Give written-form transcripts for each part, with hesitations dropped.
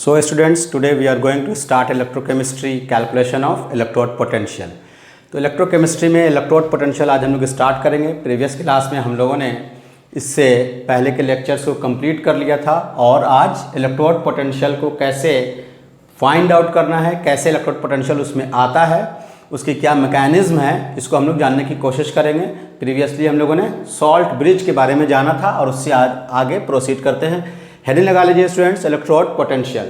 So students, today we are going to start electrochemistry calculation of electrode potential. तो electrochemistry में electrode potential आज हम लोग start करेंगे। प्रीवियस क्लास में हम लोगों ने इससे पहले के लेक्चर्स को कंप्लीट कर लिया था और आज इलेक्ट्रोड पोटेंशियल को कैसे फाइंड आउट करना है, कैसे इलेक्ट्रोड पोटेंशियल उसमें आता है, उसकी क्या मैकेनिज्म है, इसको हम लोग जानने की कोशिश करेंगे। प्रीवियसली हम लोगों ने सॉल्ट ब्रिज के बारे में जाना था और उससे आगे प्रोसीड करते हैं। हेडिंग लगा लीजिए स्टूडेंट्स, इलेक्ट्रोड पोटेंशियल।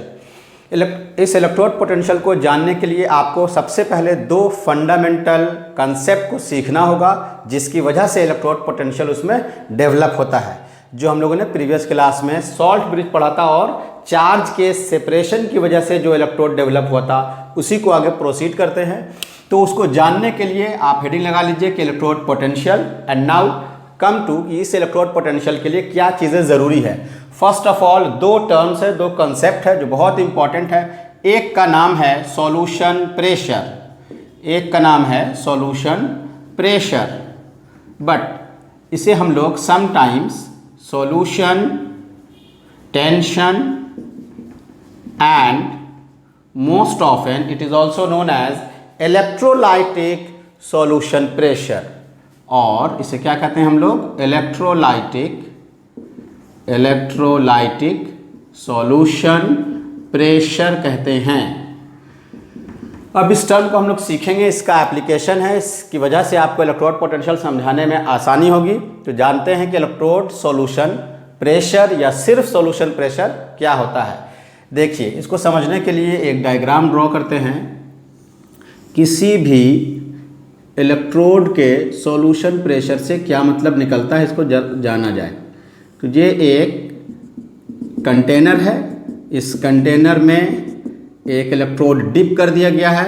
इस इलेक्ट्रोड पोटेंशियल को जानने के लिए आपको सबसे पहले दो फंडामेंटल कंसेप्ट को सीखना होगा, जिसकी वजह से इलेक्ट्रोड पोटेंशियल उसमें डेवलप होता है, जो हम लोगों ने प्रीवियस क्लास में सॉल्ट ब्रिज पढ़ा था और चार्ज के सेपरेशन की वजह से जो इलेक्ट्रोड डेवलप हुआ था उसी को आगे प्रोसीड करते हैं। तो उसको जानने के लिए आप हेडिंग लगा लीजिए कि electrode potential. And now come to कि इस इलेक्ट्रोड पोटेंशियल के लिए क्या चीज़ें ज़रूरी है। फर्स्ट ऑफ ऑल दो टर्म्स है, दो कंसेप्ट है जो बहुत इंपॉर्टेंट है। एक का नाम है सॉल्यूशन प्रेशर, एक का नाम है सॉल्यूशन प्रेशर, बट इसे हम लोग sometimes solution tension and most often it is also known as electrolytic solution pressure, और इसे क्या कहते हैं हम लोग, इलेक्ट्रोलाइटिक सॉल्यूशन प्रेशर कहते हैं। अब इस टर्म को हम लोग सीखेंगे, इसका एप्लीकेशन है, इसकी वजह से आपको इलेक्ट्रोड पोटेंशियल समझाने में आसानी होगी। तो जानते हैं कि इलेक्ट्रोड सॉल्यूशन प्रेशर या सिर्फ सॉल्यूशन प्रेशर क्या होता है। देखिए, इसको समझने के लिए एक डायग्राम ड्रॉ करते हैं। किसी भी इलेक्ट्रोड के सॉल्यूशन प्रेशर से क्या मतलब निकलता है, इसको जाना जाए। तो ये एक कंटेनर है, इस कंटेनर में एक इलेक्ट्रोड डिप कर दिया गया है।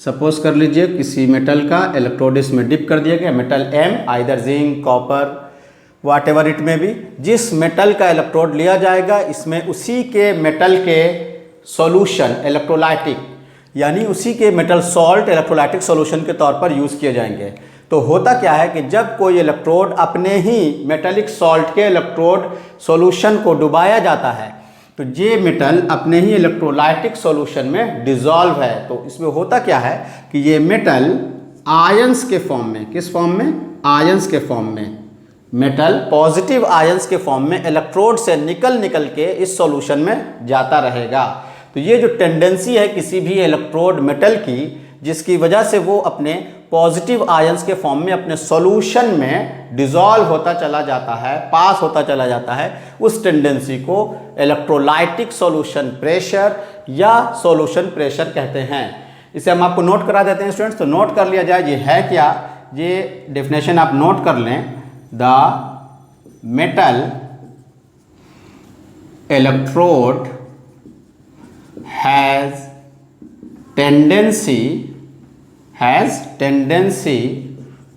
सपोज कर लीजिए किसी मेटल का इलेक्ट्रोड इसमें डिप कर दिया गया, metal M, either zinc, copper, whatever it में भी। जिस मेटल का इलेक्ट्रोड लिया जाएगा इसमें उसी के मेटल के सॉल्यूशन इलेक्ट्रोलाइटिक, यानी उसी के मेटल सॉल्ट इलेक्ट्रोलाइटिक सॉल्यूशन के तौर पर यूज़ किए जाएंगे। तो होता क्या है कि जब कोई इलेक्ट्रोड अपने ही मेटेलिक सॉल्ट के इलेक्ट्रोड सॉल्यूशन को डुबाया जाता है तो ये मेटल अपने ही इलेक्ट्रोलाइटिक सॉल्यूशन में डिसॉल्व है। तो इसमें होता क्या है कि ये मेटल आयंस के फॉर्म में, किस फॉर्म में, आयंस के फॉर्म में, मेटल पॉजिटिव आयंस के फॉर्म में इलेक्ट्रोड से निकल के इस सॉल्यूशन में जाता रहेगा। तो ये जो टेंडेंसी है किसी भी इलेक्ट्रोड मेटल की, जिसकी वजह से वो अपने पॉजिटिव आयंस के फॉर्म में अपने सॉल्यूशन में डिसॉल्व होता चला जाता है, पास होता चला जाता है, उस टेंडेंसी को इलेक्ट्रोलाइटिक सॉल्यूशन प्रेशर या सॉल्यूशन प्रेशर कहते हैं। इसे हम आपको नोट करा देते हैं स्टूडेंट्स। तो नोट कर लिया जाए ये है क्या, ये डेफिनेशन आप नोट कर लें। The metal electrode has tendency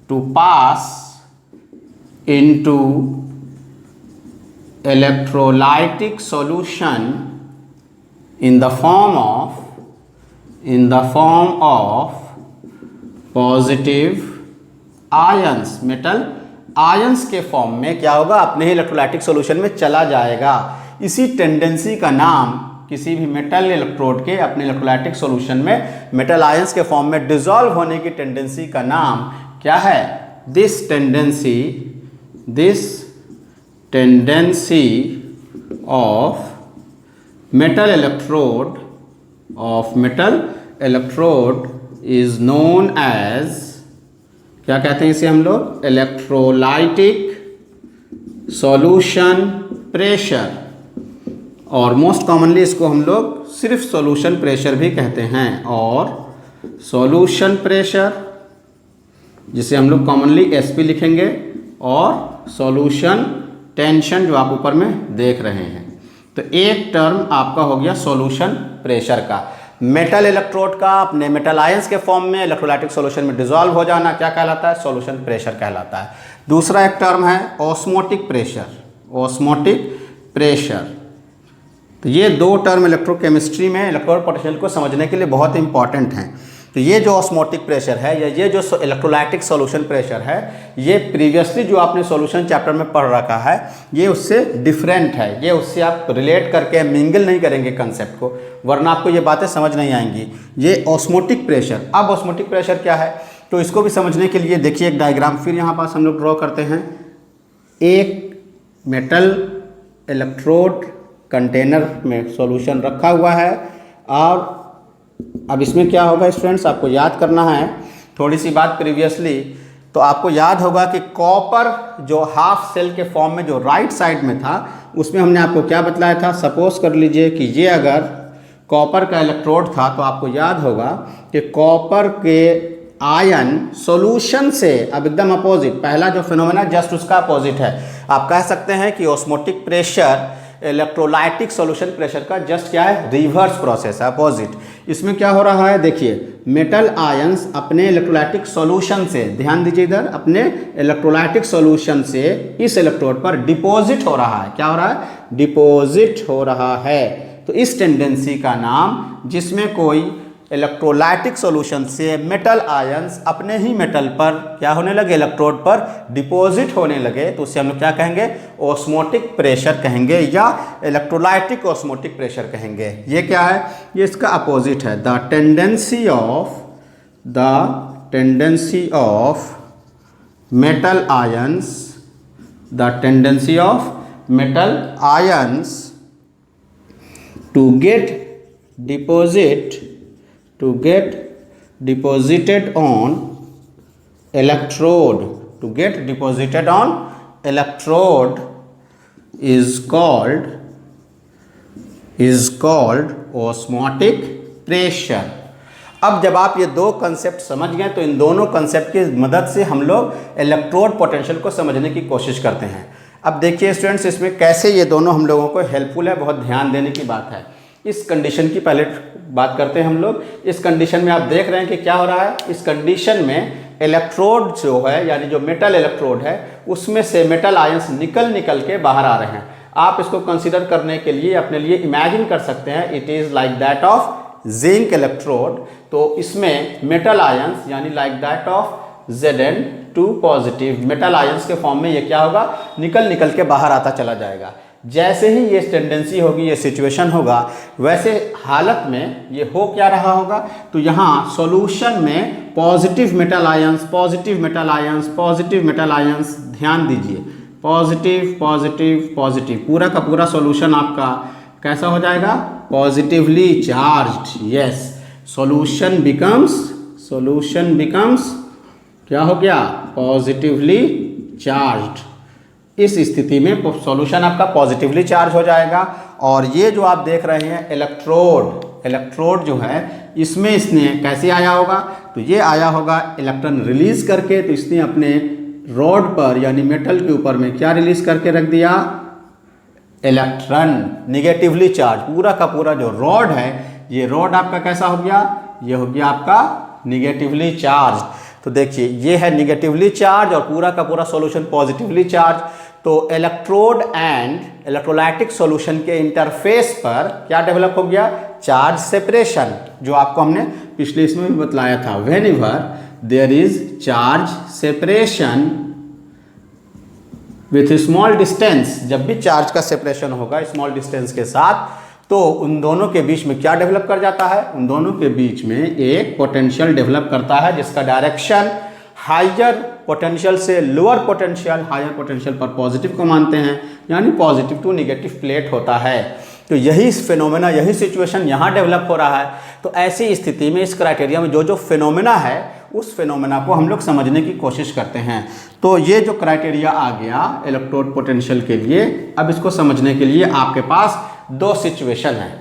to pass into electrolytic solution in the form of positive ions। Metal ions के फॉर्म में क्या होगा, अपने ही इलेक्ट्रोलाइटिक सॉल्यूशन में चला जाएगा। इसी टेंडेंसी का नाम, किसी भी मेटल इलेक्ट्रोड के अपने इलेक्ट्रोलाइटिक सॉल्यूशन में मेटल आयंस के फॉर्म में डिसॉल्व होने की टेंडेंसी का नाम क्या है, this tendency of metal electrode is known as, क्या कहते हैं इसे हम लोग, इलेक्ट्रोलाइटिक सॉल्यूशन प्रेशर, और मोस्ट कॉमनली इसको हम लोग सिर्फ सॉल्यूशन प्रेशर भी कहते हैं। और सॉल्यूशन प्रेशर जिसे हम लोग कॉमनली एसपी लिखेंगे, और सॉल्यूशन टेंशन जो आप ऊपर में देख रहे हैं। तो एक टर्म आपका हो गया सॉल्यूशन प्रेशर का। मेटल इलेक्ट्रोड का अपने मेटल आयंस के फॉर्म में इलेक्ट्रोलाइटिक सॉल्यूशन में डिसॉल्व हो जाना क्या कहलाता है, सॉल्यूशन प्रेशर कहलाता है। दूसरा एक टर्म है ऑस्मोटिक प्रेशर। तो ये दो टर्म इलेक्ट्रोकेमिस्ट्री में इलेक्ट्रोड पोटेंशियल को समझने के लिए बहुत इंपॉर्टेंट हैं। तो ये जो ऑस्मोटिक प्रेशर है या ये जो इलेक्ट्रोलाइटिक सॉल्यूशन प्रेशर है, ये प्रीवियसली जो आपने सॉल्यूशन चैप्टर में पढ़ रखा है ये उससे डिफरेंट है। ये उससे आप रिलेट करके मिंगल नहीं करेंगे कंसेप्ट को, वरना आपको ये बातें समझ नहीं आएंगी। ये ऑस्मोटिक प्रेशर। अब ऑस्मोटिक प्रेशर क्या है, तो इसको भी समझने के लिए देखिए एक डायग्राम फिर यहाँ पास हम लोग ड्रॉ करते हैं। एक मेटल इलेक्ट्रोड कंटेनर में सॉल्यूशन रखा हुआ है, और अब इसमें क्या होगा स्टूडेंट्स, आपको याद करना है थोड़ी सी बात प्रीवियसली। तो आपको याद होगा कि कॉपर जो हाफ सेल के फॉर्म में जो राइट साइड में था, उसमें हमने आपको क्या बतलाया था। सपोज कर लीजिए कि ये अगर कॉपर का इलेक्ट्रोड था, तो आपको याद होगा कि कॉपर के आयन सॉल्यूशन से अब एकदम अपोजिट, पहला जो फिनोमेना जस्ट उसका अपोजिट है। आप कह सकते हैं कि osmotic pressure electrolytic solution pressure का जस्ट क्या है, रिवर्स प्रोसेस है, अपोजिट। इसमें क्या हो रहा है, देखिए मेटल आयंस अपने इलेक्ट्रोलाइटिक सॉल्यूशन से, ध्यान दीजिए इधर, अपने इलेक्ट्रोलाइटिक सॉल्यूशन से इस इलेक्ट्रोड पर डिपॉजिट हो रहा है। क्या हो रहा है, डिपॉजिट हो रहा है। तो इस टेंडेंसी का नाम, जिसमें कोई इलेक्ट्रोलाइटिक सॉल्यूशन से मेटल आयंस अपने ही मेटल पर क्या होने लगे, इलेक्ट्रोड पर डिपॉजिट होने लगे, तो उससे हम लोग क्या कहेंगे, ऑस्मोटिक प्रेशर कहेंगे या इलेक्ट्रोलाइटिक ऑस्मोटिक प्रेशर कहेंगे। ये क्या है, ये इसका अपोजिट है। The tendency of metal ions, the tendency of metal ions to get deposited on electrode, is called osmotic pressure। अब जब आप ये दो कंसेप्ट समझ गए, तो इन दोनों कंसेप्ट की मदद से हम लोग इलेक्ट्रोड पोटेंशियल को समझने की कोशिश करते हैं। अब देखिए स्टूडेंट्स, इसमें कैसे ये दोनों हम लोगों को हेल्पफुल है, बहुत ध्यान देने की बात है। इस कंडीशन की पहले बात करते हैं हम लोग। इस कंडीशन में आप देख रहे हैं कि क्या हो रहा है, इस कंडीशन में इलेक्ट्रोड जो है, यानी जो मेटल इलेक्ट्रोड है, उसमें से मेटल आयंस निकल के बाहर आ रहे हैं। आप इसको कंसीडर करने के लिए अपने लिए इमेजिन कर सकते हैं, it is like that of zinc electrode. तो इसमें मेटल आयंस यानी like that of Zn2 positive metal ions के फॉर्म में ये क्या होगा, निकल के बाहर आता चला जाएगा। जैसे ही ये टेंडेंसी होगी, ये सिचुएशन होगा, वैसे हालत में ये हो क्या रहा होगा, तो यहाँ सॉल्यूशन में पॉजिटिव मेटल आयंस, ध्यान दीजिए, पॉजिटिव, पूरा का पूरा सॉल्यूशन आपका कैसा हो जाएगा, positively charged. Yes, solution becomes क्या हो गया, पॉजिटिवली चार्ज्ड। इस स्थिति में सॉल्यूशन आपका पॉजिटिवली चार्ज हो जाएगा। और ये जो आप देख रहे हैं इलेक्ट्रोड जो है, इसमें इसने कैसे आया होगा, तो ये आया होगा इलेक्ट्रॉन रिलीज करके। तो इसने अपने रॉड पर यानी मेटल के ऊपर में क्या रिलीज करके रख दिया, इलेक्ट्रॉन निगेटिवली चार्ज। पूरा का पूरा जो रॉड है, ये रॉड आपका कैसा हो गया, ये हो गया आपका निगेटिवली चार्ज। तो देखिए ये है निगेटिवली चार्ज और पूरा का पूरा सॉल्यूशन पॉजिटिवली चार्ज। तो इलेक्ट्रोड एंड इलेक्ट्रोलाइटिक सॉल्यूशन के इंटरफेस पर क्या डेवलप हो गया, चार्ज सेपरेशन, जो आपको हमने पिछले इसमें भी बतलाया था। Whenever there is charge separation with small distance, जब भी चार्ज का सेपरेशन होगा स्मॉल डिस्टेंस के साथ, तो उन दोनों के बीच में क्या डेवलप कर जाता है, उन दोनों के बीच में एक पोटेंशियल डेवलप करता है, जिसका डायरेक्शन हायर पोटेंशियल से लोअर पोटेंशियल, हायर पोटेंशियल पर पॉजिटिव को मानते हैं, यानी पॉजिटिव टू नेगेटिव प्लेट होता है। तो यही फिनोमेना, यही सिचुएशन यहाँ डेवलप हो रहा है। तो ऐसी स्थिति में इस क्राइटेरिया में जो फिनोमेना है, उस फिनोमेना को हम लोग समझने की कोशिश करते हैं। तो ये जो क्राइटेरिया आ गया इलेक्ट्रोड पोटेंशियल के लिए, अब इसको समझने के लिए आपके पास दो सिचुएशन है।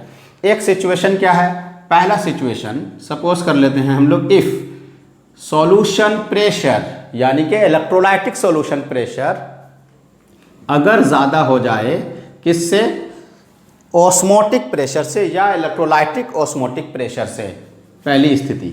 एक सिचुएशन क्या है, पहला सिचुएशन सपोज कर लेते हैं हम लोग, इफ सॉल्यूशन प्रेशर यानी कि इलेक्ट्रोलाइटिक सॉल्यूशन प्रेशर अगर ज़्यादा हो जाए, किससे, ऑस्मोटिक प्रेशर से या इलेक्ट्रोलाइटिक ऑस्मोटिक प्रेशर से। पहली स्थिति,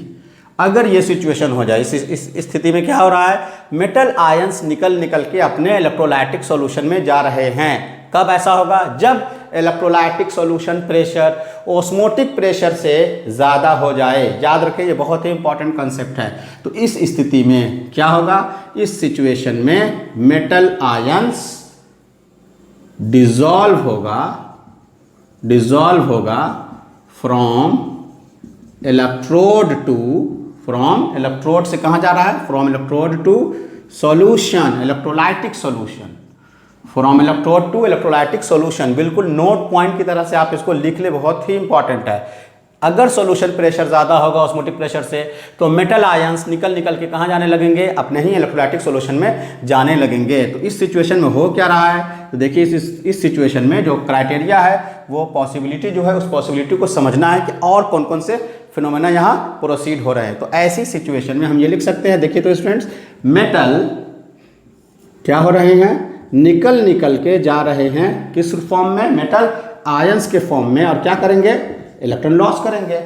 अगर ये सिचुएशन हो जाए, इस स्थिति में क्या हो रहा है, मेटल आयंस निकल के अपने इलेक्ट्रोलाइटिक सॉल्यूशन में जा रहे हैं। कब ऐसा होगा, जब electrolytic solution pressure osmotic pressure से ज़्यादा हो जाए। याद रखिए, ये बहुत ही इंपॉर्टेंट कंसेप्ट है। तो इस स्थिति में क्या होगा, इस सिचुएशन में मेटल आयंस डिजॉल्व होगा फ्रॉम इलेक्ट्रोड से कहाँ जा रहा है, from electrode to solution, electrolytic solution, from electrode to electrolytic solution. बिल्कुल नोट पॉइंट की तरह से आप इसको लिख ले, बहुत ही इंपॉर्टेंट है। अगर सॉल्यूशन प्रेशर ज़्यादा होगा ऑस्मोटिक प्रेशर से, तो मेटल आयंस निकल के कहाँ जाने लगेंगे, अपने ही इलेक्ट्रोलाइटिक सॉल्यूशन में जाने लगेंगे। तो इस सिचुएशन में हो क्या रहा है, तो देखिए इस सिचुएशन में जो क्राइटेरिया है वो पॉसिबिलिटी जो है, उस पॉसिबिलिटी को समझना है कि और कौन कौन से फिनोमेना यहाँ प्रोसीड हो रहे हैं। तो ऐसी सिचुएशन में हम ये लिख सकते हैं, देखिए तो स्टूडेंट्स, मेटल क्या हो रहे हैं, निकल के जा रहे हैं किस फॉर्म में, मेटल आयंस के फॉर्म में, और क्या करेंगे, इलेक्ट्रॉन लॉस करेंगे।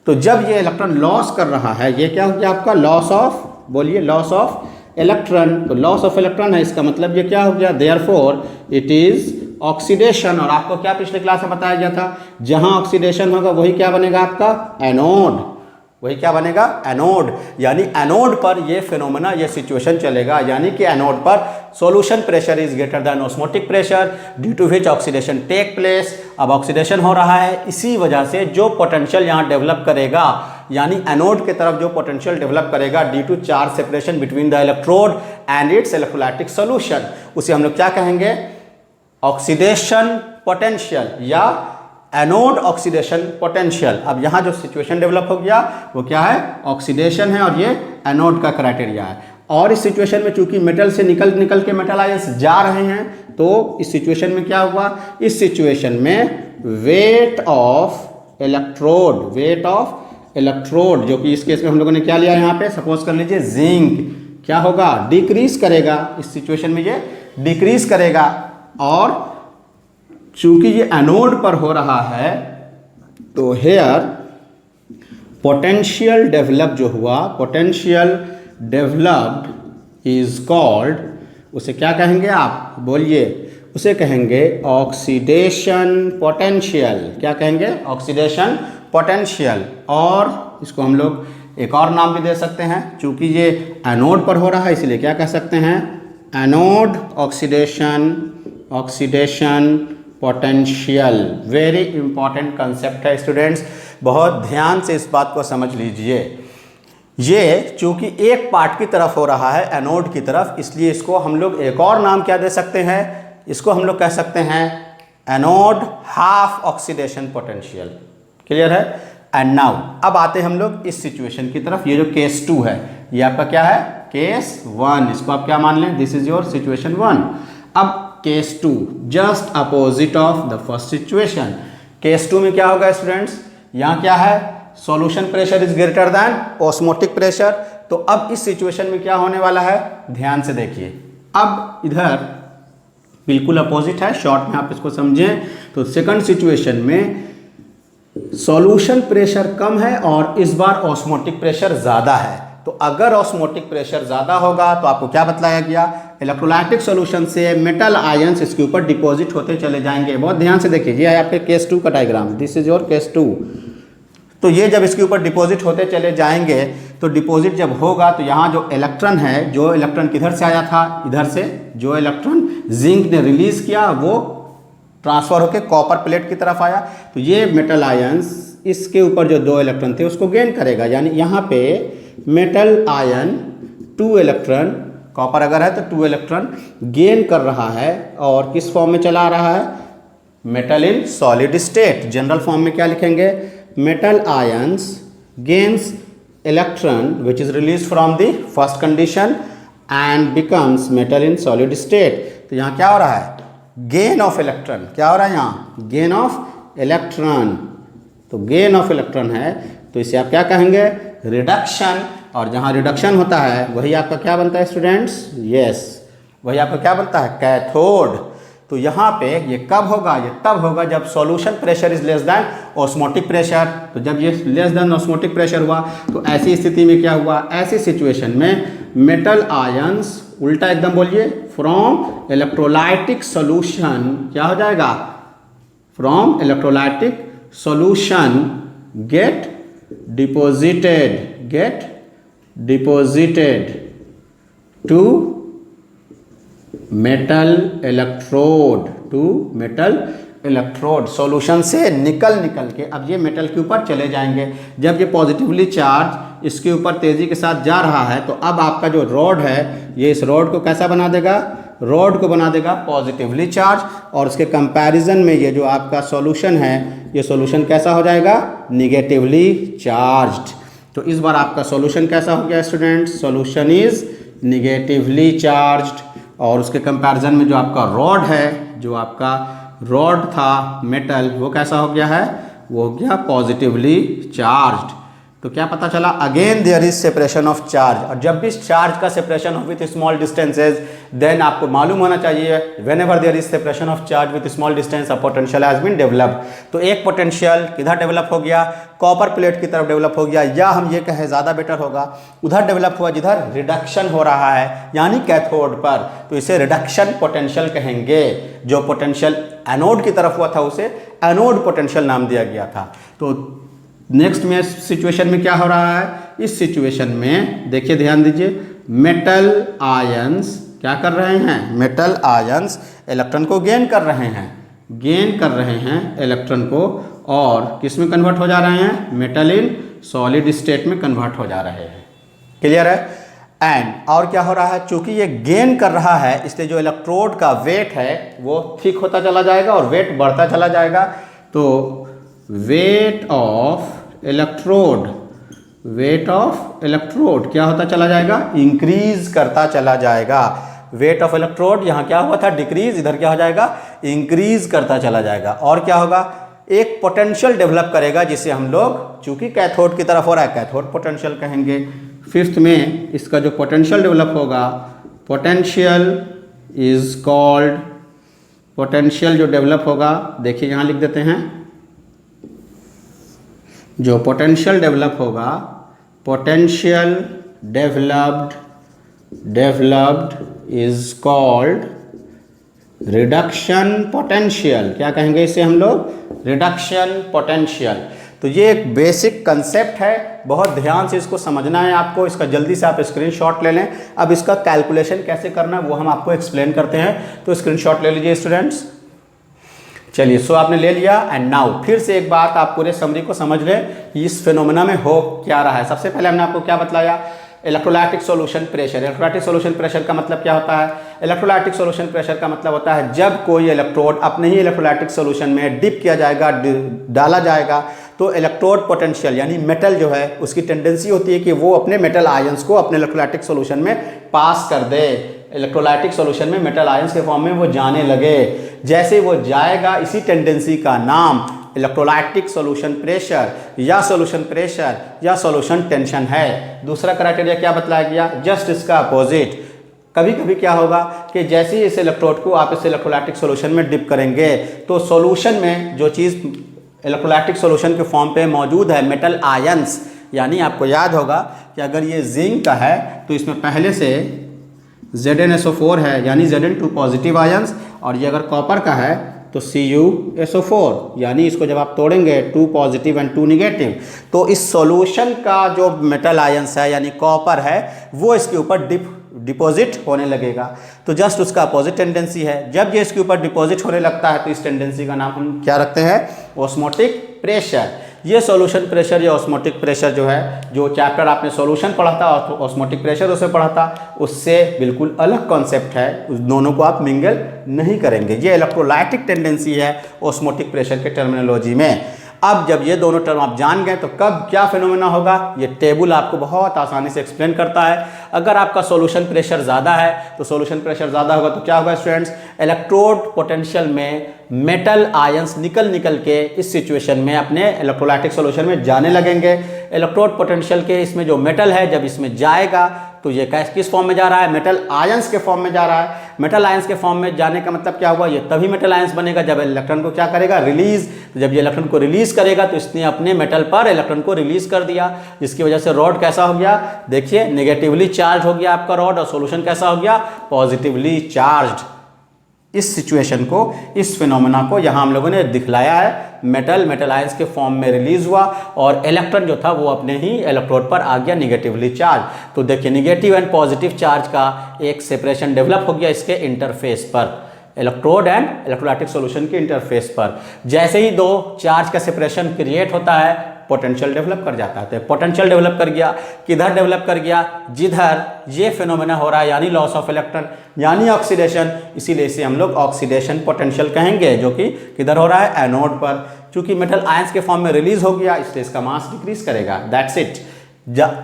तो जब ये इलेक्ट्रॉन लॉस कर रहा है, ये क्या हो गया आपका, लॉस ऑफ, बोलिए, लॉस ऑफ इलेक्ट्रॉन। तो लॉस ऑफ इलेक्ट्रॉन है, इसका मतलब ये क्या हो गया, देयरफॉर इट इज ऑक्सीडेशन। और आपको क्या पिछले क्लास में बताया गया था, जहां ऑक्सीडेशन होगा वही क्या बनेगा आपका, एनोड, वही क्या बनेगा, एनोड। यानी एनोड पर ये फिनोमेना, ये सिचुएशन चलेगा, यानी कि एनोड पर solution pressure is greater than osmotic pressure due to which oxidation take place. अब ऑक्सीडेशन हो रहा है, इसी वजह से जो पोटेंशियल यहाँ डेवलप करेगा, यानी एनोड की तरफ जो पोटेंशियल डेवलप करेगा due to charge separation between the electrode and its electrolytic solution, उसे हम लोग क्या कहेंगे, ऑक्सीडेशन पोटेंशियल या एनोड ऑक्सीडेशन पोटेंशियल। अब यहाँ जो सिचुएशन डेवलप हो गया वो क्या है, ऑक्सीडेशन है, और ये एनोड का क्राइटेरिया है। और इस सिचुएशन में चूंकि मेटल से निकल के मेटल आयंस जा रहे हैं, तो इस सिचुएशन में क्या हुआ, इस सिचुएशन में वेट ऑफ इलेक्ट्रोड, जो कि इस केस में हम लोगों ने क्या लिया यहाँ पे, सपोज कर लीजिए जिंक, क्या होगा, डिक्रीज करेगा। इस सिचुएशन में ये डिक्रीज करेगा, और चूंकि ये एनोड पर हो रहा है, तो हेयर पोटेंशियल डेवलप जो हुआ, पोटेंशियल डेवलप्ड इज कॉल्ड, उसे क्या कहेंगे आप, बोलिए, उसे कहेंगे ऑक्सीडेशन पोटेंशियल। क्या कहेंगे, ऑक्सीडेशन पोटेंशियल। और इसको हम लोग एक और नाम भी दे सकते हैं, चूंकि ये एनोड पर हो रहा है इसलिए क्या कह सकते हैं, anode oxidation potential. Very important concept है स्टूडेंट्स, बहुत ध्यान से इस बात को समझ लीजिए। ये चूंकि एक पार्ट की तरफ हो रहा है, एनोड की तरफ, इसलिए इसको हम लोग एक और नाम क्या दे सकते हैं, इसको हम लोग कह सकते हैं anode half oxidation potential. Clear है। एंड नाउ अब आते हैं हम लोग इस सिचुएशन की तरफ। ये जो केस 2 है, ये आपका क्या है, केस 1। इसको आप क्या मान लें, दिस इज योर सिचुएशन 1। अब case 2 just opposite of the first situation. Case 2 में क्या होगा स्टूडेंट्स, यहाँ क्या है, solution pressure is greater than osmotic pressure. तो अब इस सिचुएशन में क्या होने वाला है, ध्यान से देखिए। अब इधर बिल्कुल अपोजिट है, शॉर्ट में आप इसको समझें तो सेकंड सिचुएशन में सॉल्यूशन प्रेशर कम है और इस बार ऑस्मोटिक प्रेशर ज़्यादा है। तो अगर ऑस्मोटिक प्रेशर ज़्यादा होगा तो आपको क्या बतलाया गया, इलेक्ट्रोलाइटिक सॉल्यूशन से मेटल आयंस इसके ऊपर डिपॉजिट होते चले जाएंगे। बहुत ध्यान से देखिए, ये है आपके केस 2 का diagram, this is your case 2। तो ये जब इसके ऊपर डिपॉजिट होते चले जाएंगे, तो डिपॉजिट जब होगा तो यहाँ जो इलेक्ट्रॉन है, जो इलेक्ट्रॉन किधर से आया था, इधर से जो इलेक्ट्रॉन जिंक ने रिलीज किया वो ट्रांसफर होकर कॉपर प्लेट की तरफ आया। तो ये मेटल आयंस इसके ऊपर जो 2 इलेक्ट्रॉन थे उसको गेन करेगा, यानी यहाँ पे मेटल आयन 2 इलेक्ट्रॉन, कॉपर अगर है तो 2 इलेक्ट्रॉन गेन कर रहा है। और किस फॉर्म में चला रहा है, metal in solid state. General form में क्या लिखेंगे, metal ions gains electron which is release from the first condition and becomes metal in solid state. तो यहाँ क्या हो रहा है, गेन ऑफ इलेक्ट्रॉन। क्या हो रहा है यहाँ, गेन ऑफ इलेक्ट्रॉन। तो गेन ऑफ इलेक्ट्रॉन है तो इसे आप क्या कहेंगे, रिडक्शन। और जहाँ रिडक्शन होता है वही आपका क्या बनता है स्टूडेंट्स, यस, वही आपका क्या बनता है, कैथोड। तो यहाँ पे ये कब होगा, ये तब होगा जब solution pressure is less than osmotic pressure. तो जब ये लेस देन ऑस्मोटिक प्रेशर हुआ तो ऐसी स्थिति में क्या हुआ, ऐसी सिचुएशन में मेटल आयंस, उल्टा एकदम बोलिए, फ्रॉम इलेक्ट्रोलाइटिक सॉल्यूशन क्या हो जाएगा, from electrolytic solution get deposited to metal electrode solution से निकल के अब ये मेटल के ऊपर चले जाएंगे। जब ये पॉजिटिवली चार्ज इसके ऊपर तेज़ी के साथ जा रहा है तो अब आपका जो रॉड है ये इस रॉड को कैसा बना देगा, रॉड को बना देगा पॉजिटिवली चार्ज, और उसके कंपैरिजन में ये जो आपका सॉल्यूशन है ये सॉल्यूशन कैसा हो जाएगा, निगेटिवली चार्ज्ड। तो इस बार आपका सॉल्यूशन कैसा हो गया student, solution is negatively charged. और उसके कंपैरिजन में जो आपका रॉड है, जो आपका रॉड था मेटल, वो कैसा हो गया है, वो हो गया पॉजिटिवली चार्ज्ड। तो क्या पता चला, again there is separation of charge. और जब भी चार्ज का सेपरेशन हो विथ स्मॉल डिस्टेंसेज देन आपको मालूम होना चाहिए whenever there is separation of charge with small distance a potential has been developed. तो एक पोटेंशियल किधर डेवलप हो गया, कॉपर प्लेट की तरफ डेवलप हो गया, या हम ये कहें ज़्यादा बेटर होगा उधर डेवलप हुआ जिधर रिडक्शन हो रहा है यानी कैथोड पर, तो इसे रिडक्शन पोटेंशियल कहेंगे। जो पोटेंशियल एनोड की तरफ हुआ था उसे एनोड पोटेंशियल नाम दिया गया था। तो नेक्स्ट में सिचुएशन में क्या हो रहा है, इस सिचुएशन में देखिए ध्यान दीजिए, मेटल आयंस क्या कर रहे हैं, मेटल आयंस इलेक्ट्रॉन को गेन कर रहे हैं इलेक्ट्रॉन को, और किस में कन्वर्ट हो जा रहे हैं, मेटल इन सॉलिड स्टेट में कन्वर्ट हो जा रहे हैं। क्लियर है। एंड और क्या हो रहा है, चूंकि ये गेन कर रहा है इसलिए जो इलेक्ट्रोड का वेट है वो थिक होता चला जाएगा और वेट बढ़ता चला जाएगा। तो वेट ऑफ इलेक्ट्रोड क्या होता चला जाएगा, इंक्रीज करता चला जाएगा। वेट ऑफ इलेक्ट्रोड यहाँ क्या हुआ था, डिक्रीज, इधर क्या हो जाएगा, इंक्रीज करता चला जाएगा। और क्या होगा, एक पोटेंशियल डेवलप करेगा जिसे हम लोग, चूंकि कैथोड की तरफ हो रहा है, कैथोड पोटेंशियल कहेंगे। फिफ्थ में इसका जो पोटेंशियल डेवलप होगा, पोटेंशियल इज कॉल्ड, पोटेंशियल जो डेवलप होगा, देखिए यहाँ लिख देते हैं, जो पोटेंशियल डेवलप होगा, potential developed is called reduction potential. क्या कहेंगे इसे हम लोग, रिडक्शन पोटेंशियल। तो ये एक बेसिक कंसेप्ट है, बहुत ध्यान से इसको समझना है आपको। इसका जल्दी से आप स्क्रीनशॉट ले लें। अब इसका कैलकुलेशन कैसे करना है वो हम आपको एक्सप्लेन करते हैं, तो स्क्रीनशॉट ले लीजिए स्टूडेंट्स। चलिए, सो आपने ले लिया। एंड नाउ फिर से एक बात आप पूरे समरी को समझ लें कि इस फिनोमेना में हो क्या रहा है। सबसे पहले हमने आपको क्या बतलाया, electrolytic solution pressure. Electrolytic solution pressure का मतलब क्या होता है, इलेक्ट्रोलाइटिक सॉल्यूशन प्रेशर का मतलब होता है जब कोई इलेक्ट्रोड अपने ही इलेक्ट्रोलाइटिक सॉल्यूशन में डिप किया जाएगा, डाला जाएगा, तो इलेक्ट्रोड पोटेंशियल यानी मेटल जो है उसकी टेंडेंसी होती है कि वो अपने मेटल आयंस को अपने इलेक्ट्रोलाइटिक सॉल्यूशन में पास कर दे। इलेक्ट्रोलाइटिक सॉल्यूशन में मेटल आयंस के फॉर्म में वो जाने लगे। जैसे वो जाएगा, इसी टेंडेंसी का नाम इलेक्ट्रोलाइटिक सॉल्यूशन प्रेशर या सॉल्यूशन प्रेशर या सॉल्यूशन टेंशन है। दूसरा क्राइटेरिया क्या बतलाया गया, जस्ट इसका अपोजिट। कभी कभी क्या होगा कि जैसे ही इस इलेक्ट्रोड को आप इस इलेक्ट्रोलाइटिक सॉल्यूशन में डिप करेंगे तो सॉल्यूशन में जो चीज़ इलेक्ट्रोलाइटिक सॉल्यूशन के फॉर्म पे मौजूद है, मेटल आयंस, यानी आपको याद होगा कि अगर ये जिंक का है तो इसमें पहले से ZnSO4 है यानी Zn2 पॉजिटिव आयंस, और ये अगर कॉपर का है तो CuSO4 यानी इसको जब आप तोड़ेंगे 2 पॉजिटिव एंड 2 निगेटिव, तो इस सॉल्यूशन का जो मेटल आयंस है यानी कॉपर है वो इसके ऊपर डिपॉजिट होने लगेगा। तो जस्ट उसका अपोजिट टेंडेंसी है। जब ये इसके ऊपर डिपॉजिट होने लगता है तो इस टेंडेंसी का नाम हम क्या रखते हैं, ऑस्मोटिक प्रेशर। ये सॉल्यूशन प्रेशर या ऑस्मोटिक प्रेशर जो है, जो चैप्टर आपने सॉल्यूशन पढ़ा था और ऑस्मोटिक प्रेशर उसे पढ़ा था, उससे बिल्कुल अलग कॉन्सेप्ट है। उस दोनों को आप मिंगल नहीं करेंगे। ये इलेक्ट्रोलाइटिक टेंडेंसी है ऑस्मोटिक प्रेशर के टर्मिनोलॉजी में। अब जब ये दोनों टर्म आप जान गए तो कब क्या फिनोमेना होगा, ये टेबल आपको बहुत आसानी से एक्सप्लेन करता है। अगर आपका सॉल्यूशन प्रेशर ज़्यादा है तो सॉल्यूशन प्रेशर ज़्यादा होगा तो क्या होगा स्टूडेंट्स, इलेक्ट्रोड पोटेंशियल में मेटल आयंस निकल के इस सिचुएशन में अपने इलेक्ट्रोलाइटिक सॉल्यूशन में जाने लगेंगे। इलेक्ट्रोड पोटेंशियल के इसमें जो मेटल है जब इसमें जाएगा तो ये किस फॉर्म में जा रहा है, मेटल आयंस के फॉर्म में जा रहा है। मेटल आयंस के फॉर्म में जाने का मतलब क्या हुआ, ये तभी मेटल आयंस बनेगा जब इलेक्ट्रॉन को क्या करेगा, रिलीज। जब ये इलेक्ट्रॉन को रिलीज करेगा तो इसने अपने मेटल पर इलेक्ट्रॉन को रिलीज कर दिया, जिसकी वजह से रॉड कैसा हो गया, देखिए नेगेटिवली चार्ज हो गया आपका रॉड, और सॉल्यूशन कैसा हो गया, पॉजिटिवली चार्ज्ड। इस सिचुएशन को, इस फिनोमेना को यहाँ हम लोगों ने दिखलाया है। मेटल आयंस के फॉर्म में रिलीज हुआ और इलेक्ट्रॉन जो था वो अपने ही इलेक्ट्रोड पर आ गया निगेटिवली चार्ज। तो देखिए निगेटिव एंड पॉजिटिव चार्ज का एक सेपरेशन डेवलप हो गया इसके इंटरफेस पर, इलेक्ट्रोड एंड इलेक्ट्रोलाइटिक सॉल्यूशन के इंटरफेस पर। जैसे ही दो चार्ज का सेपरेशन क्रिएट होता है, पोटेंशियल डेवलप कर जाता है। पोटेंशियल डेवलप कर गया, किधर डेवलप कर गया, जिधर ये फिनोमेना हो रहा है, यानी लॉस ऑफ इलेक्ट्रॉन, यानी ऑक्सीडेशन। इसीलिए इसे हम लोग ऑक्सीडेशन पोटेंशियल कहेंगे, जो कि किधर हो रहा है, एनोड पर। चूंकि मेटल आयंस के फॉर्म में रिलीज हो गया, इसलिए इसका मास डिक्रीज करेगा, दैट्स इट।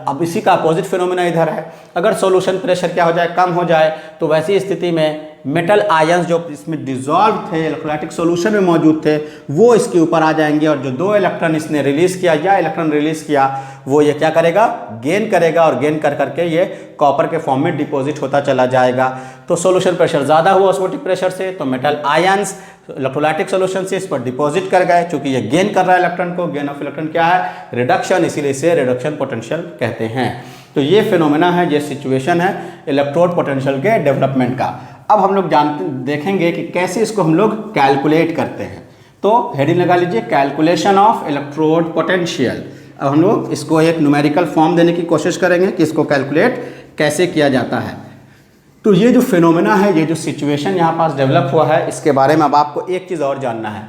अब इसी का अपोजिट फिनोमेना इधर है। अगर सॉल्यूशन प्रेशर क्या हो जाए, कम हो जाए, तो वैसी स्थिति में मेटल आयंस जो इसमें डिसॉल्व थे, इलेक्ट्रोलाइटिक सॉल्यूशन में मौजूद थे, वो इसके ऊपर आ जाएंगे और जो दो इलेक्ट्रॉन इसने रिलीज किया या इलेक्ट्रॉन रिलीज किया, वो ये क्या करेगा, गेन करेगा, और गेन कर करके ये कॉपर के फॉर्म में डिपॉजिट होता चला जाएगा। तो सॉल्यूशन प्रेशर ज़्यादा हुआ ऑस्मोटिक प्रेशर से, तो मेटल आयंस इलेक्ट्रोलाइटिक सॉल्यूशन से इस पर डिपॉजिट कर गए। चूंकि ये गेन कर रहा है इलेक्ट्रॉन को, गेन ऑफ इलेक्ट्रॉन क्या है, रिडक्शन, इसीलिए इसे रिडक्शन पोटेंशियल कहते हैं। तो ये फिनोमेना है, ये सिचुएशन है इलेक्ट्रोड पोटेंशियल के डेवलपमेंट का। अब हम लोग देखेंगे कि कैसे इसको हम लोग कैलकुलेट करते हैं। तो हेडिंग लगा लीजिए, कैलकुलेशन ऑफ इलेक्ट्रोड पोटेंशियल। अब हम लोग इसको एक न्यूमेरिकल फॉर्म देने की कोशिश करेंगे कि इसको कैलकुलेट कैसे किया जाता है। तो ये जो फिनोमेना है, ये जो सिचुएशन यहाँ पास डेवलप हुआ है, इसके बारे में अब आपको एक चीज़ और जानना है।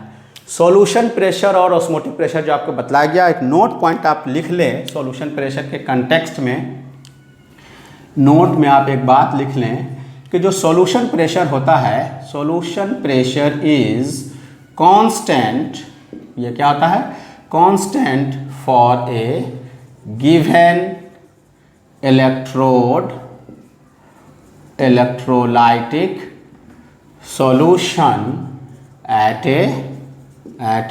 सॉल्यूशन प्रेशर और ऑस्मोटिक प्रेशर जो आपको बताया गया, एक नोट पॉइंट आप लिख लें सॉल्यूशन प्रेशर के कंटेक्स्ट में। नोट में आप एक बात लिख लें कि जो सॉल्यूशन प्रेशर होता है, सॉल्यूशन प्रेशर इज कांस्टेंट, ये क्या होता है, constant for a given electrode electrolytic solution at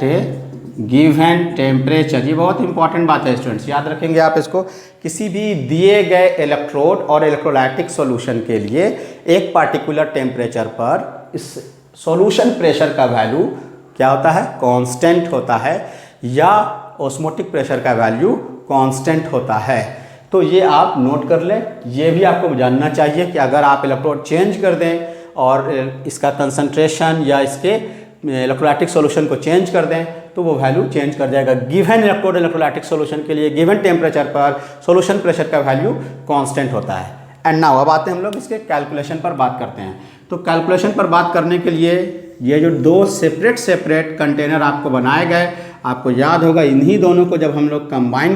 A given temperature. ये बहुत इंपॉर्टेंट बात है स्टूडेंट्स, याद रखेंगे आप इसको। किसी भी दिए गए इलेक्ट्रोड और इलेक्ट्रोलाइटिक सॉल्यूशन के लिए एक पार्टिकुलर टेम्परेचर पर इस सॉल्यूशन प्रेशर का वैल्यू क्या होता है, कांस्टेंट होता है, या ऑस्मोटिक प्रेशर का वैल्यू कांस्टेंट होता है। तो ये आप नोट कर लें। ये भी आपको जानना चाहिए कि अगर आप इलेक्ट्रोड चेंज कर दें और इसका कंसंट्रेशन या इसके इलेक्ट्रोलाइटिक सॉल्यूशन को चेंज कर दें, तो वो वैल्यू चेंज कर जाएगा। गिवन इलेक्ट्रोड इलेक्ट्रोलाइटिक सॉल्यूशन के लिए गिवन टेम्परेचर पर सॉल्यूशन प्रेशर का वैल्यू कांस्टेंट होता है। एंड नाउ अब आते हैं हम लोग इसके कैलकुलेशन पर बात करते हैं। तो कैलकुलेशन पर बात करने के लिए ये जो दो सेपरेट कंटेनर आपको बनाए गए, आपको याद होगा इन्हीं दोनों को जब हम लोग कंबाइन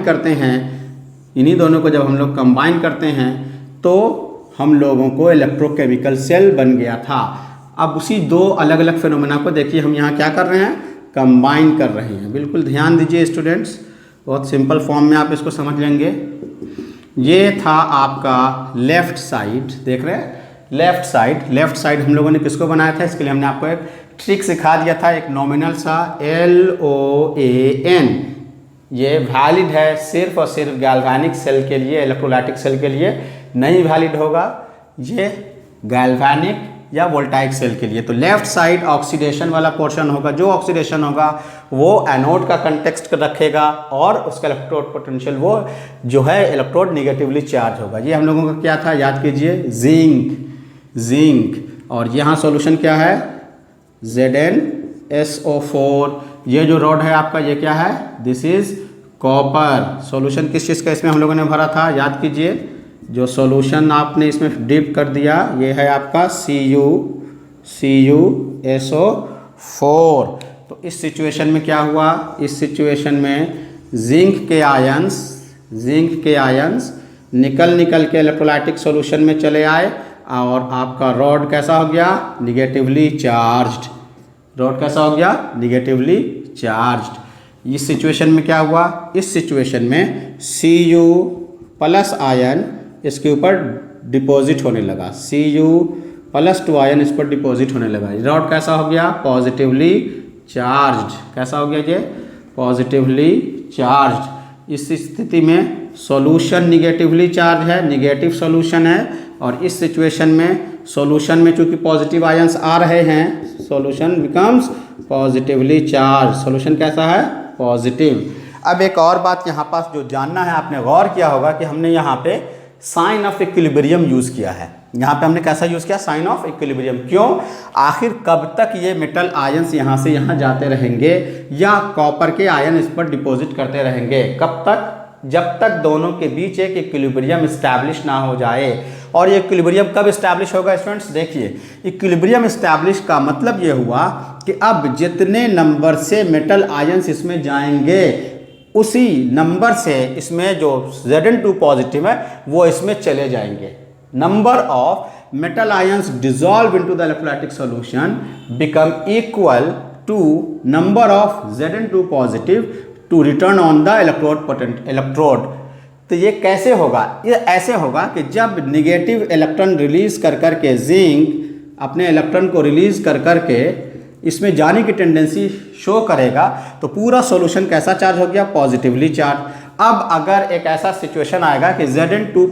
करते हैं, तो हम लोगों को इलेक्ट्रोकेमिकल सेल बन गया था। अब उसी दो अलग अलग फिनोमेना को देखिए हम यहाँ क्या कर रहे हैं, कंबाइन कर रहे हैं। बिल्कुल ध्यान दीजिए स्टूडेंट्स, बहुत सिंपल फॉर्म में आप इसको समझ लेंगे। ये था आपका लेफ्ट साइड, देख रहे हैं, लेफ्ट साइड हम लोगों ने किसको बनाया था, इसके लिए हमने आपको एक ट्रिक सिखा दिया था, एक नॉमिनल सा LOAN। ये वैलिड है सिर्फ और सिर्फ गैल्वेनिक सेल के लिए, इलेक्ट्रोलाइटिक सेल के लिए नहीं वैलिड होगा, ये गैल्वेनिक या वोल्टाइक सेल के लिए। तो लेफ्ट साइड ऑक्सीडेशन वाला पोर्शन होगा, जो ऑक्सीडेशन होगा वो एनोड का कंटेक्स्ट रखेगा और उसका इलेक्ट्रोड पोटेंशियल वो जो है इलेक्ट्रोड निगेटिवली चार्ज होगा। ये हम लोगों का क्या था, याद कीजिए, जिंक। और यहाँ सॉल्यूशन क्या है, ZnSO4। ये जो रॉड है आपका, ये क्या है, दिस इज कॉपर। सॉल्यूशन किस चीज़ का इसमें हम लोगों ने भरा था, याद कीजिए, जो सॉल्यूशन आपने इसमें डिप कर दिया, ये है आपका CuSO4। तो इस सिचुएशन में क्या हुआ, इस सिचुएशन में जिंक के आयंस निकल के इलेक्ट्रोलाइटिक सॉल्यूशन में चले आए और आपका रॉड कैसा हो गया, निगेटिवली चार्ज्ड। रॉड कैसा हो गया, निगेटिवली चार्ज्ड। इस सिचुएशन में क्या हुआ, इस सिचुएशन में Cu प्लस आयन इसके ऊपर डिपॉजिट होने लगा, Cu+2 आयन इस पर डिपॉजिट होने लगा। रॉड कैसा हो गया, पॉजिटिवली चार्ज्ड। कैसा हो गया ये, पॉजिटिवली चार्ज्ड। इस स्थिति में सॉल्यूशन निगेटिवली चार्ज है, निगेटिव सॉल्यूशन है, और इस सिचुएशन में सॉल्यूशन में चूंकि पॉजिटिव आयंस आ रहे हैं, solution becomes positively charge. Solution कैसा है, पॉजिटिव। अब एक और बात यहाँ पास जो जानना है, आपने गौर किया होगा कि हमने यहाँ पे साइन ऑफ इक्विलिब्रियम यूज़ किया है। यहाँ पे हमने कैसा यूज़ किया, साइन ऑफ इक्विलिब्रियम। क्यों, आखिर कब तक ये मेटल आयंस यहाँ से यहाँ जाते रहेंगे या कॉपर के आयन इस पर डिपॉजिट करते रहेंगे, कब तक, जब तक दोनों के बीच एक इक्विलिब्रियम इस्टेब्लिश ना हो जाए। और ये इक्विलिब्रियम कब इस्टेब्लिश होगा स्टूडेंट्स, देखिए इक्विलिब्रियम इस्टेब्लिश का मतलब ये हुआ कि अब जितने नंबर से मेटल आयंस इसमें जाएंगे उसी नंबर से इसमें जो Zn2 पॉजिटिव है वो इसमें चले जाएंगे। Number of metal ions dissolve into the electrolytic solution become equal to number of Zn2 positive to return on the electrode. तो ये कैसे होगा, ये ऐसे होगा कि जब निगेटिव इलेक्ट्रॉन रिलीज कर करके जिंक अपने इलेक्ट्रॉन को रिलीज कर करके इसमें जाने की टेंडेंसी शो करेगा तो पूरा सॉल्यूशन कैसा चार्ज हो गया, पॉजिटिवली चार्ज। अब अगर एक ऐसा सिचुएशन आएगा कि Zn2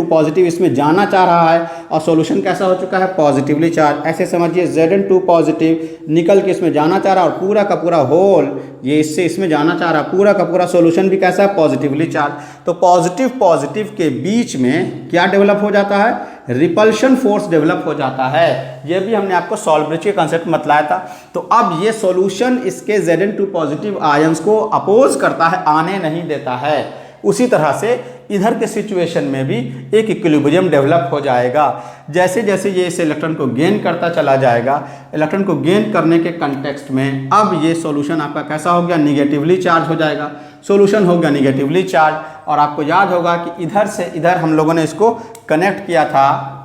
पॉजिटिव इसमें जाना चाह रहा है और सॉल्यूशन कैसा हो चुका है, पॉजिटिवली चार्ज। ऐसे समझिए Zn2 पॉजिटिव निकल के इसमें जाना चाह रहा है और पूरा का पूरा होल ये इससे इसमें जाना चाह रहा है, पूरा का पूरा सॉल्यूशन भी कैसा है, पॉजिटिवली चार्ज। तो पॉजिटिव के बीच में क्या डेवलप हो जाता है, रिपल्शन फोर्स डेवलप हो जाता है। ये भी हमने आपको सॉल्व ब्रिज के कंसेप्ट में बतलाया था। तो अब ये सॉल्यूशन इसके Zn2 पॉजिटिव आयंस को अपोज करता है, आने नहीं देता है। उसी तरह से इधर के सिचुएशन में भी एक इक्विलिब्रियम डेवलप हो जाएगा। जैसे जैसे ये इस इलेक्ट्रॉन को गेन करता चला जाएगा, इलेक्ट्रॉन को गेन करने के कंटेक्स्ट में अब ये सॉल्यूशन आपका कैसा हो गया, निगेटिवली चार्ज हो जाएगा। सॉल्यूशन हो गया निगेटिवली चार्ज। और आपको याद होगा कि इधर से इधर हम लोगों ने इसको कनेक्ट किया था,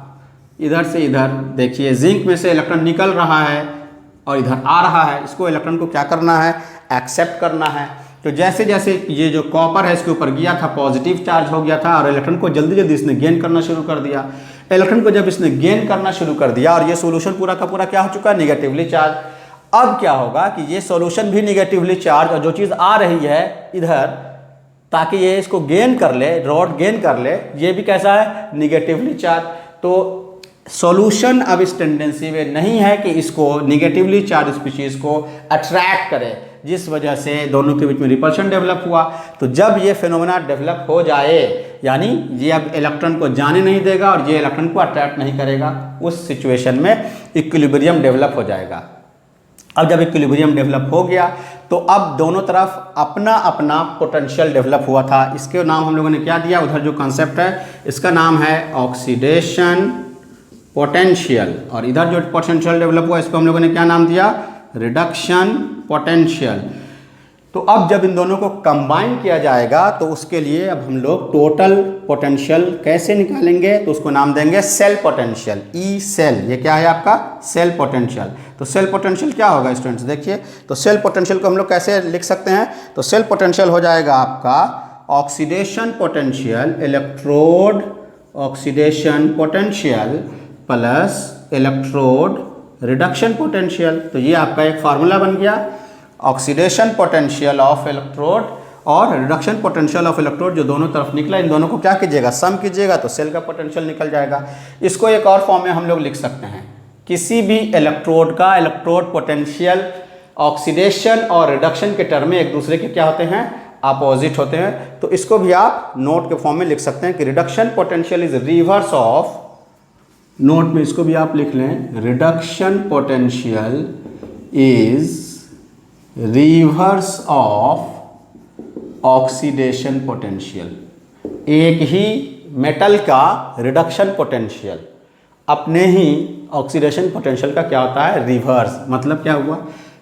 इधर से इधर देखिए जिंक में से इलेक्ट्रॉन निकल रहा है और इधर आ रहा है। इसको इलेक्ट्रॉन को क्या करना है, एक्सेप्ट करना है। तो जैसे जैसे ये जो कॉपर है इसके ऊपर गया था, पॉजिटिव चार्ज हो गया था और इलेक्ट्रॉन को जल्दी जल्दी इसने गेन करना शुरू कर दिया। इलेक्ट्रॉन को जब इसने गेन करना शुरू कर दिया और ये सॉल्यूशन पूरा का पूरा क्या हो चुका है, निगेटिवली चार्ज। अब क्या होगा कि ये सॉल्यूशन भी निगेटिवली चार्ज और जो चीज़ आ रही है इधर ताकि ये इसको गेन कर ले, रॉड गेन कर ले, ये भी कैसा है, निगेटिवली चार्ज। तो सॉल्यूशन अब इस टेंडेंसी में नहीं है कि इसको निगेटिवली चार्ज स्पीशीज को अट्रैक्ट करे, जिस वजह से दोनों के बीच में रिपल्शन डेवलप हुआ। तो जब ये फिनोमेना डेवलप हो जाए, यानी ये अब इलेक्ट्रॉन को जाने नहीं देगा और ये इलेक्ट्रॉन को अट्रैक्ट नहीं करेगा, उस सिचुएशन में इक्विलिब्रियम डेवलप हो जाएगा। अब जब इक्विलिब्रियम डेवलप हो गया तो अब दोनों तरफ अपना अपना पोटेंशियल डेवलप हुआ था। इसके नाम हम लोगों ने क्या दिया, उधर जो कंसेप्ट है इसका नाम है ऑक्सीडेशन पोटेंशियल, और इधर जो पोटेंशियल डेवलप हुआ इसको हम लोगों ने क्या नाम दिया, रिडक्शन पोटेंशियल। तो अब जब इन दोनों को कंबाइन किया जाएगा तो उसके लिए अब हम लोग टोटल पोटेंशियल कैसे निकालेंगे, तो उसको नाम देंगे सेल पोटेंशियल, ई सेल। ये क्या है आपका, सेल पोटेंशियल। तो सेल पोटेंशियल क्या होगा स्टूडेंट्स, देखिए तो सेल पोटेंशियल को हम लोग कैसे लिख सकते हैं, तो सेल पोटेंशियल हो जाएगा आपका oxidation potential, electrode oxidation potential plus electrode reduction potential. तो ये आपका एक फार्मूला बन गया, ऑक्सीडेशन पोटेंशियल ऑफ इलेक्ट्रोड और रिडक्शन पोटेंशियल ऑफ इलेक्ट्रोड। जो दोनों तरफ निकला इन दोनों को क्या कीजिएगा, सम कीजिएगा तो सेल का पोटेंशियल निकल जाएगा। इसको एक और फॉर्म में हम लोग लिख सकते हैं, किसी भी इलेक्ट्रोड का इलेक्ट्रोड पोटेंशियल ऑक्सीडेशन और रिडक्शन के टर्म में एक दूसरे के क्या होते हैं, अपोजिट होते हैं। तो इसको भी आप नोट के फॉर्म में लिख सकते हैं कि reduction potential is reverse of, note में इसको भी आप लिख लें, reduction potential is reverse of oxidation potential. एक ही मेटल का रिडक्शन पोटेंशियल अपने ही ऑक्सीडेशन पोटेंशियल का क्या होता है, रिवर्स। मतलब क्या हुआ,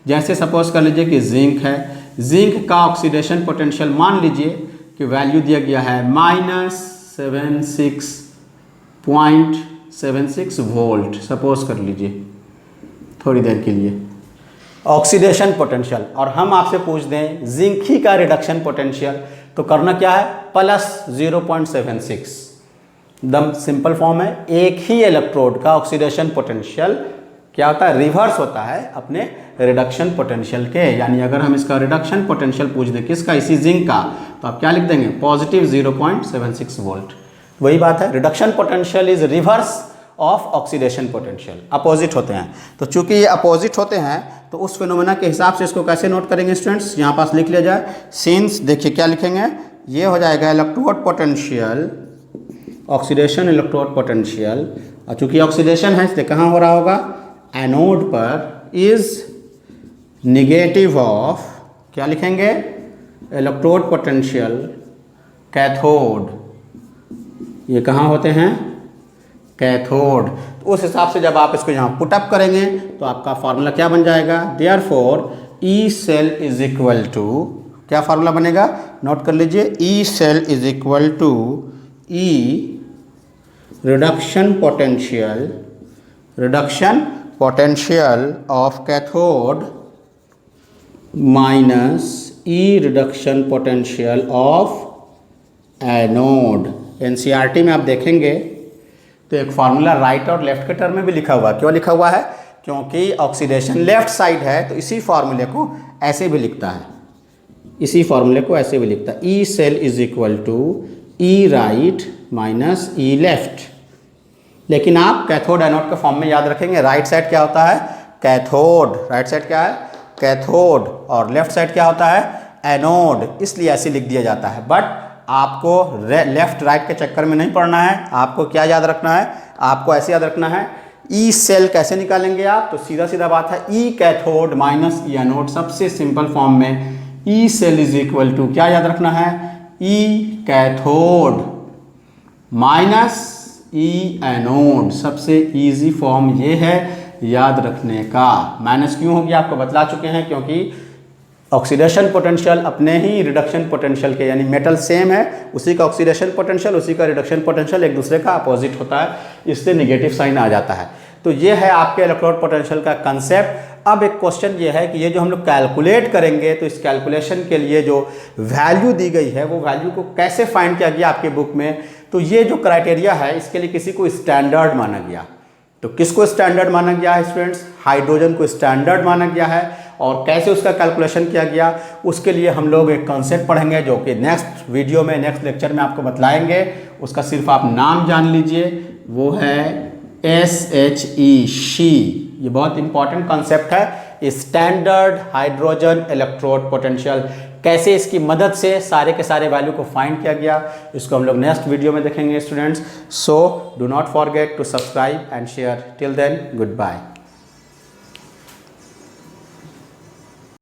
जैसे सपोज कर लीजिए कि जिंक है, जिंक का ऑक्सीडेशन पोटेंशियल मान लीजिए कि वैल्यू दिया गया है -76.76 वोल्ट, सपोज कर लीजिए थोड़ी देर के लिए ऑक्सीडेशन पोटेंशियल, और हम आपसे पूछ दें जिंक ही का रिडक्शन पोटेंशियल, तो करना क्या है, +0.76। एकदम सिंपल फॉर्म है, एक ही इलेक्ट्रोड का ऑक्सीडेशन पोटेंशियल क्या होता है, रिवर्स होता है अपने रिडक्शन पोटेंशियल के। यानी अगर हम इसका रिडक्शन पोटेंशियल पूछ दें किसका, इसी जिंक का, तो आप क्या लिख देंगे, +0.76 वोल्ट। वही बात है, reduction potential is reverse of oxidation potential, opposite होते हैं। तो चूंकि ये अपोजिट होते हैं तो उस फिनोमेना के हिसाब से इसको कैसे नोट करेंगे स्टूडेंट्स, यहाँ पास लिख लिया जाए, सिंस देखिए क्या लिखेंगे, ये हो जाएगा electrode potential oxidation electrode potential, और चूंकि ऑक्सीडेशन है इसलिए कहाँ हो रहा होगा, एनोड पर, इज निगेटिव ऑफ, क्या लिखेंगे, इलेक्ट्रोड पोटेंशियल कैथोड, ये कहाँ होते हैं, कैथोड। तो उस हिसाब से जब आप इसको यहाँ पुटअप करेंगे तो आपका फार्मूला क्या बन जाएगा, therefore E cell is equal to, क्या फार्मूला बनेगा, नोट कर लीजिए, E cell is equal to E reduction potential of cathode minus E reduction potential of anode. NCERT में आप देखेंगे तो एक फार्मूला राइट और लेफ्ट के टर्म में भी लिखा हुआ है। क्यों लिखा हुआ है, क्योंकि ऑक्सीडेशन लेफ्ट साइड है तो इसी फार्मूले को ऐसे भी लिखता है, इसी फार्मूले को ऐसे भी लिखता है, E cell is equal to E right minus E left. लेकिन आप कैथोड एनोड के फॉर्म में याद रखेंगे, राइट साइड क्या होता है, कैथोड, राइट साइड क्या है, कैथोड, और लेफ्ट साइड क्या होता है, एनोड, इसलिए ऐसे लिख दिया जाता है। बट आपको लेफ्ट राइट के चक्कर में नहीं पड़ना है, आपको क्या याद रखना है, आपको ऐसे याद रखना है, ई सेल कैसे निकालेंगे आप, तो सीधा सीधा बात है, E cathode minus E anode, सबसे सिंपल फॉर्म में E cell is equal to क्या याद रखना है, E cathode minus E anode, सबसे इजी फॉर्म ये है याद रखने का। माइनस क्यों होगी आपको बतला चुके हैं, क्योंकि ऑक्सीडेशन पोटेंशियल अपने ही रिडक्शन पोटेंशियल के, यानी मेटल सेम है, उसी का ऑक्सीडेशन पोटेंशियल उसी का रिडक्शन पोटेंशियल एक दूसरे का अपोजिट होता है, इससे निगेटिव साइन आ जाता है। तो ये है आपके इलेक्ट्रोड पोटेंशियल का कंसेप्ट। अब एक क्वेश्चन ये है कि ये जो हम लोग कैलकुलेट करेंगे तो इस कैलकुलेशन के लिए जो वैल्यू दी गई है वो वैल्यू को कैसे फाइंड किया गया आपके बुक में, तो ये जो क्राइटेरिया है इसके लिए किसी को स्टैंडर्ड माना गया। तो किसको स्टैंडर्ड माना गया है स्टूडेंट्स, हाइड्रोजन को स्टैंडर्ड माना गया है। और कैसे उसका कैलकुलेशन किया गया उसके लिए हम लोग एक कॉन्सेप्ट पढ़ेंगे जो कि नेक्स्ट वीडियो में, नेक्स्ट लेक्चर में आपको बतलाएंगे। उसका सिर्फ आप नाम जान लीजिए, वो है SHE, शी। ये बहुत इंपॉर्टेंट कॉन्सेप्ट है, स्टैंडर्ड हाइड्रोजन इलेक्ट्रोड पोटेंशियल। कैसे इसकी मदद से सारे के सारे वैल्यू को फाइंड किया गया, इसको हम लोग नेक्स्ट वीडियो में देखेंगे students. So do not forget to subscribe and share. Till then, good bye.